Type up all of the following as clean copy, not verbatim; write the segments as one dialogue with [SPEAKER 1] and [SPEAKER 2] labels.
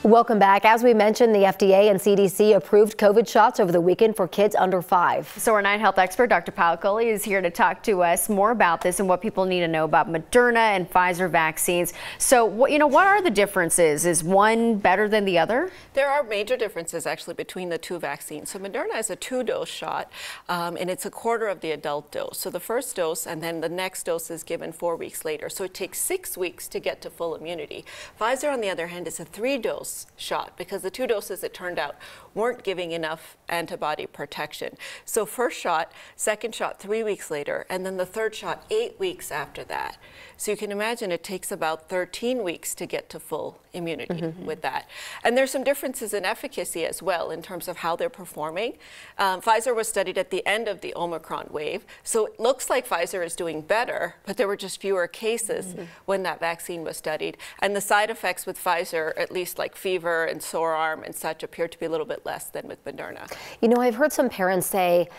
[SPEAKER 1] Welcome back. As we mentioned, the FDA and CDC approved COVID shots over the weekend for kids under 5.
[SPEAKER 2] So our 9 health expert, Dr. Payal Kohli, is here to talk to us more about this and what people need to know about Moderna and Pfizer vaccines. So, what are the differences? Is one better than the other?
[SPEAKER 3] There are major differences actually between the two vaccines. So Moderna is a 2-dose shot, and it's a quarter of the adult dose. So the first dose and then the next dose is given 4 weeks later. So it takes 6 weeks to get to full immunity. Pfizer, on the other hand, is a 3-dose shot because the 2 doses, it turned out, weren't giving enough antibody protection. So first shot, second shot 3 weeks later, and then the third shot 8 weeks after that. So you can imagine it takes about 13 weeks to get to full immunity with that. And there's some differences in efficacy as well in terms of how they're performing. Pfizer was studied at the end of the Omicron wave, so it looks like Pfizer is doing better, but there were just fewer cases when that vaccine was studied. And the side effects with Pfizer, at least like fever and sore arm and such, appear to be a little bit less than with Moderna.
[SPEAKER 1] I've heard some parents say,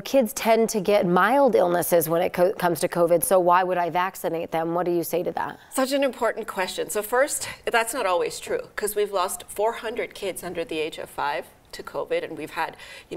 [SPEAKER 1] kids tend to get mild illnesses when it comes to COVID, so why would I vaccinate them? What do you say to that?
[SPEAKER 3] Such an important question. So first, that's not always true because we've lost 400 kids under the age of 5 to COVID, and we've had,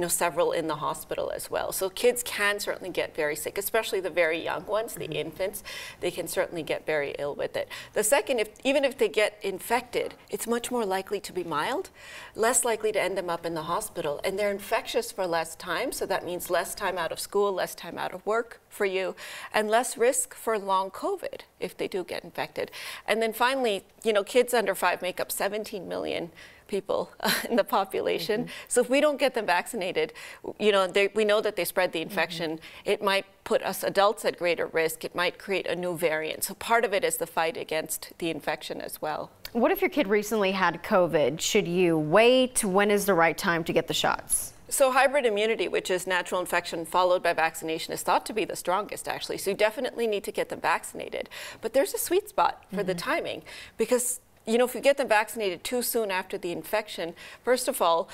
[SPEAKER 3] several in the hospital as well. So kids can certainly get very sick, especially the very young ones, the infants. They can certainly get very ill with it. The second, even if they get infected, it's much more likely to be mild, less likely to end them up in the hospital, and they're infectious for less time, so that means less time out of school, less time out of work for you, and less risk for long COVID if they do get infected. And then finally, kids under 5 make up 17 million people in the population. So if we don't get them vaccinated, we know that they spread the infection. It might put us adults at greater risk. It might create a new variant. So part of it is the fight against the infection as well.
[SPEAKER 2] What if your kid recently had COVID? Should you wait? When is the right time to get the shots?
[SPEAKER 3] So hybrid immunity, which is natural infection followed by vaccination, is thought to be the strongest, actually. So you definitely need to get them vaccinated. But there's a sweet spot for the timing because if you get them vaccinated too soon after the infection, first of all,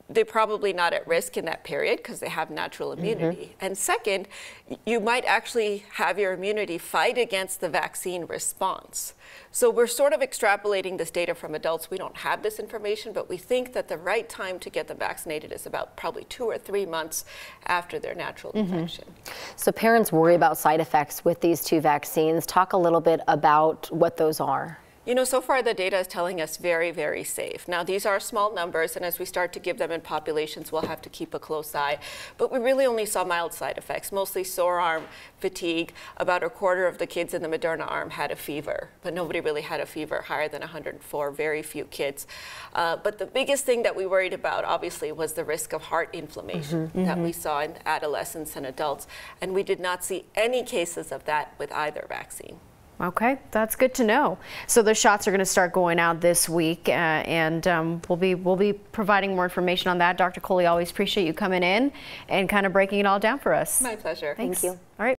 [SPEAKER 3] they're probably not at risk in that period because they have natural immunity. And second, you might actually have your immunity fight against the vaccine response. So we're sort of extrapolating this data from adults. We don't have this information, but we think that the right time to get them vaccinated is about probably 2 or 3 months after their natural infection.
[SPEAKER 1] So parents worry about side effects with these 2 vaccines. Talk a little bit about what those are.
[SPEAKER 3] So far the data is telling us very, very safe. Now these are small numbers, and as we start to give them in populations, we'll have to keep a close eye. But we really only saw mild side effects, mostly sore arm, fatigue. About a quarter of the kids in the Moderna arm had a fever, but nobody really had a fever higher than 104, very few kids. But the biggest thing that we worried about, obviously, was the risk of heart inflammation that we saw in adolescents and adults. And we did not see any cases of that with either vaccine.
[SPEAKER 2] Okay, that's good to know. So the shots are going to start going out this week, and we'll be providing more information on that. Dr. Kohli, always appreciate you coming in and kind of breaking it all down for us.
[SPEAKER 3] My pleasure.
[SPEAKER 2] Thanks.
[SPEAKER 1] Thank you.
[SPEAKER 2] All right.